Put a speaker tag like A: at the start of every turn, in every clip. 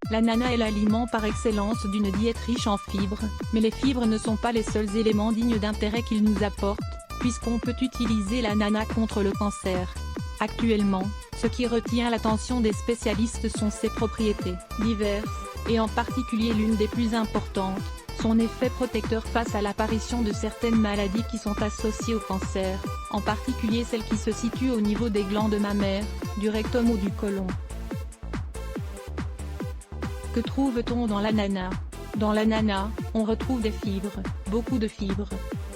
A: L'ananas est l'aliment par excellence d'une diète riche en fibres, mais les fibres ne sont pas les seuls éléments dignes d'intérêt qu'il nous apporte, puisqu'on peut utiliser l'ananas contre le cancer. Actuellement, ce qui retient l'attention des spécialistes sont ses propriétés diverses, et en particulier l'une des plus importantes, son effet protecteur face à l'apparition de certaines maladies qui sont associées au cancer, en particulier celles qui se situent au niveau des glandes mammaires, du rectum ou du côlon. Que trouve-t-on dans l'ananas? Dans l'ananas, on retrouve des fibres, beaucoup de fibres.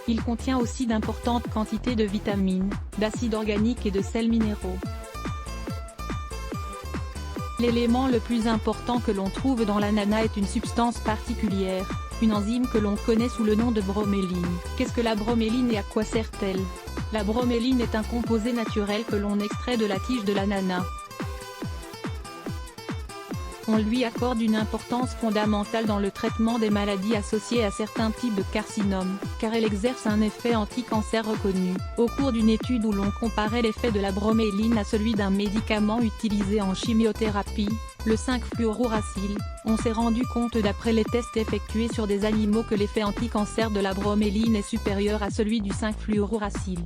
A: Il contient aussi d'importantes quantités de vitamines, d'acides organiques et de sels minéraux. L'élément le plus important que l'on trouve dans l'ananas est une substance particulière, une enzyme que l'on connaît sous le nom de broméline. Qu'est-ce que la broméline et à quoi sert-elle? La broméline est un composé naturel que l'on extrait de la tige de l'ananas. On lui accorde une importance fondamentale dans le traitement des maladies associées à certains types de carcinomes, car elle exerce un effet anti-cancer reconnu. Au cours d'une étude où l'on comparait l'effet de la broméline à celui d'un médicament utilisé en chimiothérapie, le 5-fluorouracil, on s'est rendu compte d'après les tests effectués sur des animaux que l'effet anti-cancer de la broméline est supérieur à celui du 5-fluorouracil.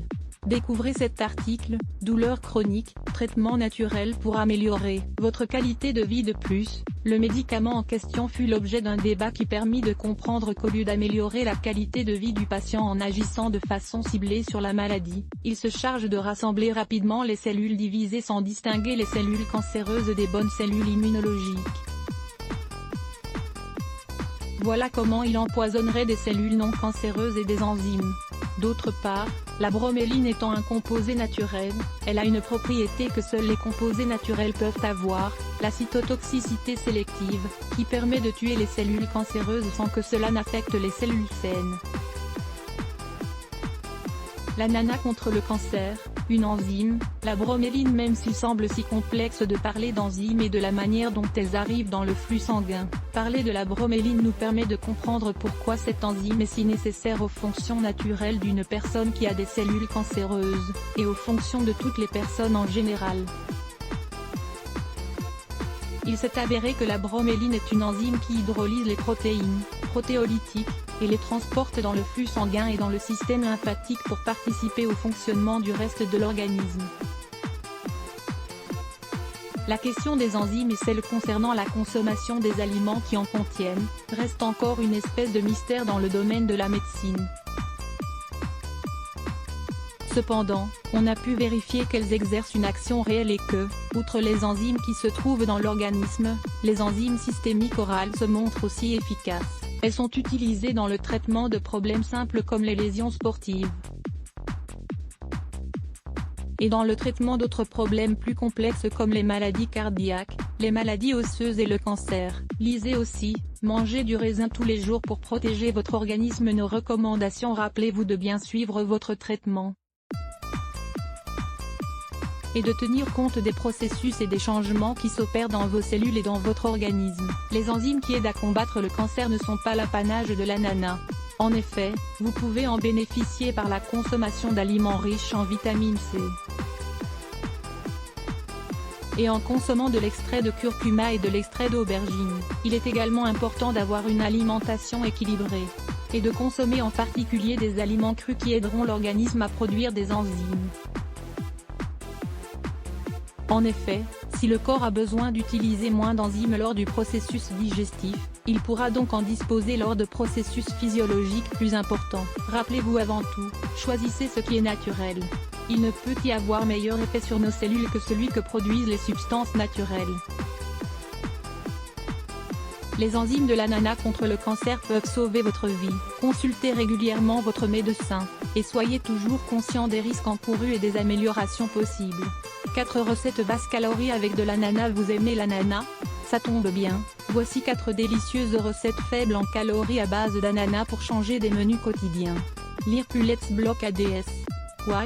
A: Découvrez cet article, douleurs chroniques, traitement naturel pour améliorer votre qualité de vie. De plus, le médicament en question fut l'objet d'un débat qui permit de comprendre qu'au lieu d'améliorer la qualité de vie du patient en agissant de façon ciblée sur la maladie, il se charge de rassembler rapidement les cellules divisées sans distinguer les cellules cancéreuses des bonnes cellules immunologiques. Voilà comment il empoisonnerait des cellules non cancéreuses et des enzymes. D'autre part, la broméline étant un composé naturel, elle a une propriété que seuls les composés naturels peuvent avoir, la cytotoxicité sélective, qui permet de tuer les cellules cancéreuses sans que cela n'affecte les cellules saines. L'ananas contre le cancer, une enzyme, la broméline. Même s'il semble si complexe de parler d'enzymes et de la manière dont elles arrivent dans le flux sanguin, parler de la broméline nous permet de comprendre pourquoi cette enzyme est si nécessaire aux fonctions naturelles d'une personne qui a des cellules cancéreuses, et aux fonctions de toutes les personnes en général. Il s'est avéré que la broméline est une enzyme qui hydrolyse les protéines, protéolytiques, et les transporte dans le flux sanguin et dans le système lymphatique pour participer au fonctionnement du reste de l'organisme. La question des enzymes et celle concernant la consommation des aliments qui en contiennent, reste encore une espèce de mystère dans le domaine de la médecine. Cependant, on a pu vérifier qu'elles exercent une action réelle et que, outre les enzymes qui se trouvent dans l'organisme, les enzymes systémiques orales se montrent aussi efficaces. Elles sont utilisées dans le traitement de problèmes simples comme les lésions sportives, et dans le traitement d'autres problèmes plus complexes comme les maladies cardiaques, les maladies osseuses et le cancer. Lisez aussi, mangez du raisin tous les jours pour protéger votre organisme. Nos recommandations: rappelez-vous de bien suivre votre traitement et de tenir compte des processus et des changements qui s'opèrent dans vos cellules et dans votre organisme. Les enzymes qui aident à combattre le cancer ne sont pas l'apanage de l'ananas. En effet, vous pouvez en bénéficier par la consommation d'aliments riches en vitamine C. Et en consommant de l'extrait de curcuma et de l'extrait d'aubergine. Il est également important d'avoir une alimentation équilibrée, et de consommer en particulier des aliments crus qui aideront l'organisme à produire des enzymes. En effet, si le corps a besoin d'utiliser moins d'enzymes lors du processus digestif, il pourra donc en disposer lors de processus physiologiques plus importants. Rappelez-vous avant tout, choisissez ce qui est naturel. Il ne peut y avoir meilleur effet sur nos cellules que celui que produisent les substances naturelles. Les enzymes de l'ananas contre le cancer peuvent sauver votre vie. Consultez régulièrement votre médecin, et soyez toujours conscient des risques encourus et des améliorations possibles. 4 recettes basses calories avec de l'ananas. Vous aimez l'ananas? Ça tombe bien, voici 4 délicieuses recettes faibles en calories à base d'ananas pour changer des menus quotidiens. Lire plus Let's Block ADS.